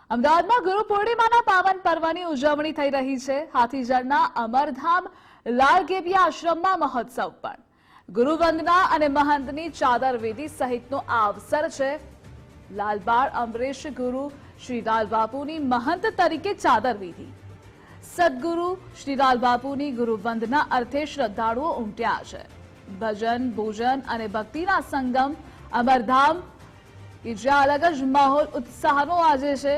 અમદાવાદમાં ગુરુ પૂર્ણિમાના પાવન પર્વની ઉજવણી થઈ રહી છે। હાથીજળના અમરધામ લાલગેબિયા આશ્રમમાં મહોત્સવ પણ ગુરુવંદના અને મહંતની ચાદર વિધિ સહિતનો આ અવસર છે। લાલબાળ અમરેશ ગુરુ શ્રી લાલબાપુની મહંત તરીકે ચાદર વિધિ, સદગુરુ શ્રી લાલબાપુની ગુરુવંદના અર્થે શ્રદ્ધાળુઓ ઉમટ્યા છે। ભજન, ભોજન અને ભક્તિના સંગમ અમરધામ કે જ્યાં અલગ જ માહોલ ઉત્સાહનો આજે છે।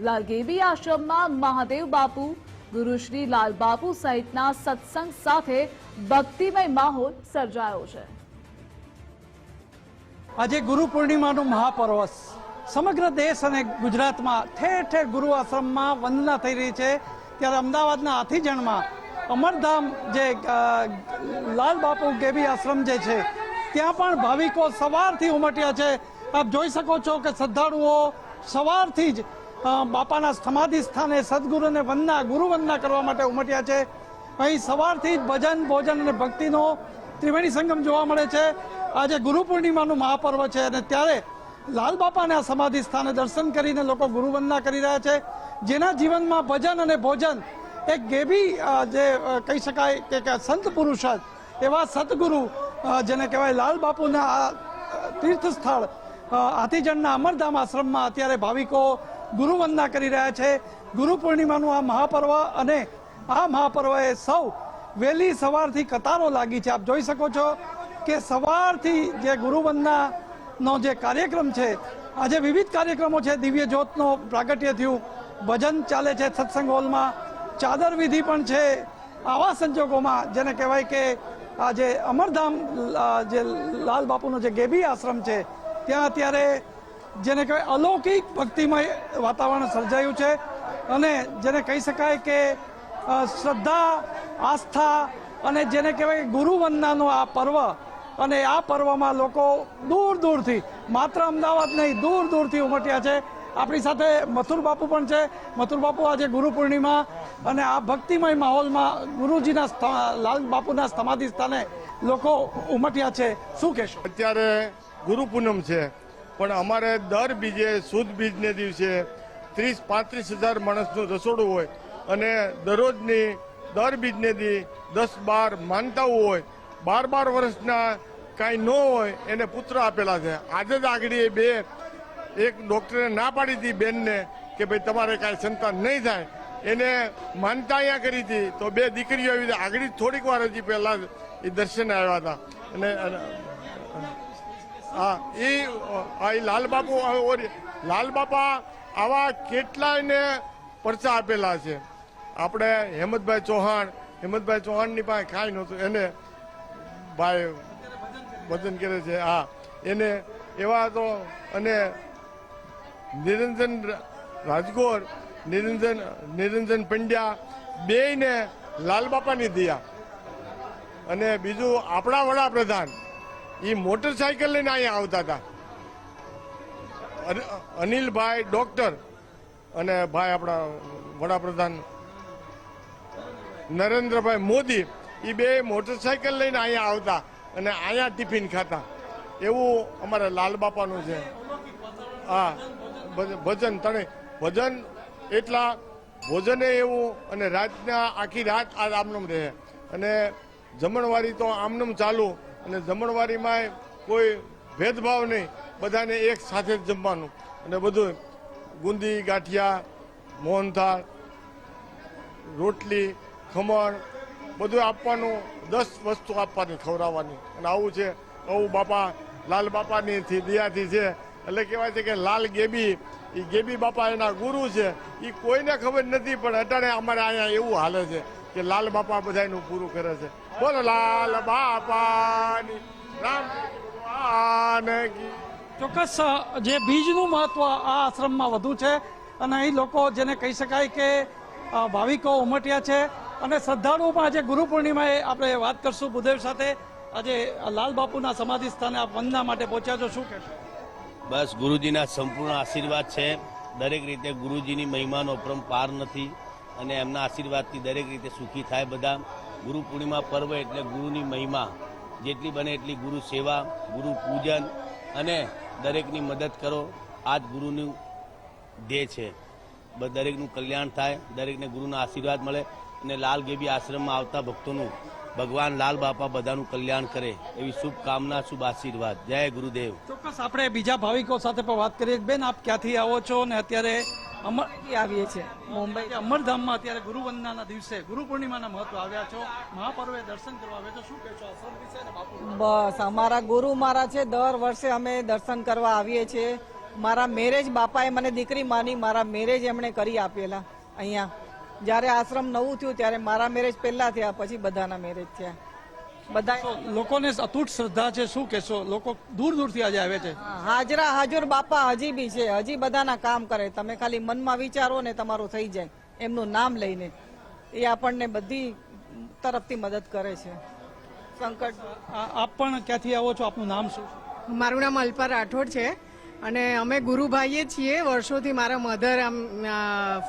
લાલગેબી આશ્રમમાં મહાદેવ બાપુ, ગુરુ શ્રી લાલબાપુ સહિતના સત્સંગ સાથે ભક્તિમય માહોલ સર્જાયો છે। આજે ગુરુ પૂર્ણિમાનું મહાપર્વ સમગ્ર દેશ અને ગુજરાતમાં ઠેર ઠેર ગુરુ આશ્રમમાં વંદના થઈ રહી છે। ત્યારે અમદાવાદના હાથીજણમાં અમરધામ જે લાલબાપુ ગેબી આશ્રમ જે છે ત્યાં પણ ભાવિકો સવારથી ઉમટ્યા છે। આપ જોઈ શકો છો કે શ્રદ્ધાળુઓ સવારથી જ બાપાના સમાધિ સ્થાને સદગુરુને ગુરુવંદના કરવા માટે ઉમટ્યા છે। અહીં સવારથી જ ભજન, ભોજન અને ભક્તિનો ત્રિવેણી સંગમ જોવા મળે છે। આજે ગુરુ પૂર્ણિમાનું મહાપર્વ છે અને ત્યારે લાલબાપાના સમાધિ સ્થાને દર્શન કરીને લોકો ગુરુવંદના કરી રહ્યા છે। જેના જીવનમાં ભજન અને ભોજન એક ગેબી જે કહી શકાય કે સંત પુરુષ એવા સદગુરુ જેને કહેવાય લાલબાપુના તીર્થ સ્થળ હાથીજણના અમરધામ આશ્રમમાં અત્યારે ભાવિકો ગુરુવંદના કરી રહ્યા છે। ગુરુ પૂર્ણિમાનું આ મહાપર્વ અને આ મહાપર્વએ સૌ વહેલી સવારથી કતારો લાગી છે। આપ જોઈ શકો છો કે સવારથી જે ગુરુવંદનાનો જે કાર્યક્રમ છે, આજે વિવિધ કાર્યક્રમો છે। દિવ્ય જ્યોતનો પ્રાગટ્ય થયું, ભજન ચાલે છે સત્સંગ હોલમાં, ચાદર વિધિ પણ છે। આવા સંજોગોમાં જેને કહેવાય કે આજે અમરધામ જે લાલબાપુનો જે ગેબી આશ્રમ છે ત્યાં અત્યારે જેને કહેવાય અલૌકિક ભક્તિમય વાતાવરણ સર્જાયું છે અને જેને કહી શકાય કે શ્રદ્ધા, આસ્થા અને જેને કહેવાય ગુરુવંદનાનો આ પર્વ અને આ પર્વમાં લોકો દૂર દૂરથી, માત્ર અમદાવાદ નહીં દૂર દૂરથી ઉમટ્યા છે। આપણી સાથે મથુર બાપુ પણ છે। મથુર બાપુ, આજે ગુરુ પૂર્ણિમા અને આ ભક્તિમય માહોલમાં ગુરુજીના લાલબાપુના સમાધિ સ્થાને લોકો ઉમટ્યા છે, શું કહેશો? અત્યારે ગુરુ પૂનમ છે પણ અમારે દર બીજે સુદ બીજને દિવસે 30-35 હજાર માણસનું રસોડું હોય અને દરરોજની દર બીજને દી 10-12 માનતાઓ હોય। 12 વર્ષના કાંઈ ન હોય એને પુત્ર આપેલા છે। આજે જ આગળ એક ડોક્ટરે ના પાડી હતી બેનને કે ભાઈ તમારે કાંઈ સંતાન નહીં થાય, એને માનતા અહીંયા કરી હતી તો 2 દીકરીઓ આવી હતી। આગળ થોડીક વાર હજી પહેલા એ દર્શને આવ્યા હતા અને હા એ લાલબાપા આવા કેટલાયને પરચા આપેલા છે। આપણે હેમંતભાઈ ચૌહાણની પાસે કાંઈ નહોતું, એને ભાઈ ભજન કરે છે, હા એને એવા તો અને નિરંજન રાજગોર, નિરંજન પંડ્યા બેયને લાલબાપાની દિયા। અને બીજું આપણા વડાપ્રધાન એ મોટરસાયકલ લઈને અહીંયા આવતા હતા, અનિલભાઈ ડોક્ટર અને ભાઈ આપણા વડાપ્રધાન નરેન્દ્રભાઈ મોદી, એ બે મોટરસાયકલ લઈને અહીંયા આવતા અને અહીંયા ટિફિન ખાતા। એવું અમારે લાલબાપાનું છે। હા ભજન એટલા ભોજને એવું અને રાતના આખી રાત આ આમનમ રહે અને જમણવારી તો આમનમ ચાલુ અને જમણવારીમાં કોઈ ભેદભાવ નહીં, બધાને એક સાથે જ જમવાનું અને બધું ગુંદી, ગાંઠિયા, મોહનથાળ, રોટલી, ખમણ બધું આપવાનું, 10 વસ્તુ આપવાની, ખવડાવવાની અને આવું છે। આવું બાપા લાલબાપાની દયાથી છે। એટલે કહેવાય છે કે લાલ ગેબી, એ ગેબી બાપા એના ગુરુ છે। એ કોઈને ખબર નથી પણ અટાણે અમારે અહીંયા એવું હાલે છે કે લાલ બાપા બધાનું પૂરું કરે છે। બોલો લાલ બાપાની રામ ભગવાન। ચોક્કસ જે બીજનું મહત્વ આ આશ્રમમાં વધુ છે અને અહીં લોકો જેને કહી શકાય કે ભાવિકો ઉમટ્યા છે અને શ્રદ્ધાળુઓમાં આજે ગુરુ પૂર્ણિમાએ આપણે વાત કરશું ભૂદેવ સાથે। આજે લાલબાપુના સમાધિ સ્થાને આપ વંદના માટે પહોંચ્યા છો, શું કહેશો? બસ ગુરુજીના સંપૂર્ણ આશીર્વાદ છે। દરેક રીતે ગુરુજીની મહિમાનો અપરંપાર નથી અને એમના આશીર્વાદથી દરેક રીતે સુખી થાય બધા। ગુરુ પૂર્ણિમા પર્વ એટલે ગુરુની મહિમા, જેટલી બને એટલી ગુરુ સેવા, ગુરુ પૂજન અને દરેકની મદદ કરો, આ જ ગુરુનું ધ્યેય છે। દરેકનું કલ્યાણ થાય, દરેકને ગુરુના આશીર્વાદ મળે અને લાલ ગેબી આશ્રમમાં આવતા ભક્તોનું ભગવાન લાલ બાપા બધાનું કલ્યાણ કરે એવી શુભકામના, શુભ આશીર્વાદ. જય ગુરુદેવ. ચોક્કસ આપણે બીજા ભાવિકો સાથે પણ વાત કરીએ. બેન, આપ ક્યાંથી આવો છો ને અત્યારે આવીએ છીએ મુંબઈ અમરધામમાં અત્યારે ગુરુવંદનાના દિવસે ગુરુ પૂર્ણિમાના મહત્વ આવ્યા છો, મહાપર્વે દર્શન કરવા આવ્યા છો, શું કહેશો આશ્રમ વિશે અને બાપુ? બસ અમારા ગુરુ મારા છે, દર વર્ષે અમે દર્શન કરવા આવીએ છીએ. મારા મેરેજ બાપાએ મને દીકરી માની, મારા મેરેજ એમણે કરી આપેલા અહીંયા. જ્યારે આશ્રમ નવું થયું ત્યારે મારા મેરેજ પહેલા થયા, પછી બધાના મેરેજ થયા. બધા લોકોને અતૂટ શ્રદ્ધા છે, શું કહેશો? લોકો દૂર દૂરથી આજે આવે છે. હાજરા હાજર બાપા હજી બી છે, હજી બધાના કામ કરે. તમે ખાલી મનમાં વિચારો ને તમારું થઈ જાય એમનું નામ લઈને. એ આપણને બધી તરફથી મદદ કરે છે. સંકટ આપ પણ ક્યાંથી આવો છો? આપનું નામ શું? મારું નામ અલ્પા રાઠોડ છે અને અમે ગુરુભાઈએ છીએ. વર્ષોથી મારા મધર આમ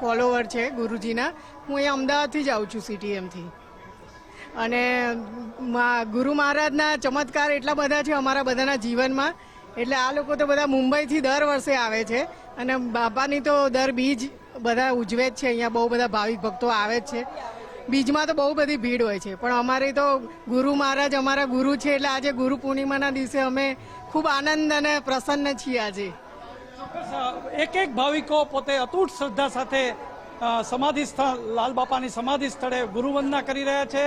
ફોલોવર છે ગુરુજીના. હું અહીંયા અમદાવાદથી જ આવું છું, CTM થી. અને ગુરુ મહારાજના ચમત્કાર એટલા બધા છે અમારા બધાના જીવનમાં. એટલે આ લોકો તો બધા મુંબઈથી દર વર્ષે આવે છે અને બાપાની તો દર બીજ બધા ઉજવે જ છે. અહીંયા બહુ બધા ભાવિક ભક્તો આવે જ છે. બીજમાં તો બહુ બધી ભીડ હોય છે, પણ અમારી તો ગુરુ મહારાજ અમારા ગુરુ છે. એટલે આજે ગુરુ પૂર્ણિમાના દિવસે અમે ખૂબ આનંદ અને પ્રસન્ન છીએ. આજે એક એક ભાવિકો પોતે અતૂટ શ્રદ્ધા સાથે સમાધિ સ્થળ લાલ બાપાની સમાધિ સ્થળે ગુરુવંદના કરી રહ્યા છે.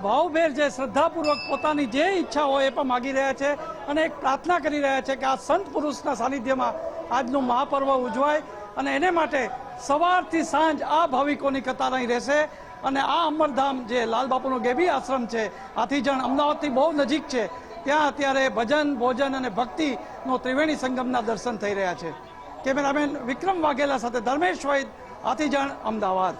ભાવભેર જે શ્રદ્ધાપૂર્વક પોતાની જે ઈચ્છા હોય એ પણ માગી રહ્યા છે અને એક પ્રાર્થના કરી રહ્યા છે કે આ સંત પુરુષના સાનિધ્યમાં આજનું મહાપર્વ ઉજવાય અને એને માટે સવારથી સાંજ આ ભાવિકોની કતાર અહીં રહેશે. અને આ અમરધામ જે લાલ બાપુનો ગેબી આશ્રમ છે, હાથીજણ અમદાવાદથી બહુ નજીક છે, ત્યાં અત્યારે ભજન, ભોજન અને ભક્તિનો ત્રિવેણી સંગમના દર્શન થઈ રહ્યા છે. કેમેરામેન વિક્રમ વાઘેલા સાથે ધર્મેશ વૈદ, હાથીજણ, અમદાવાદ.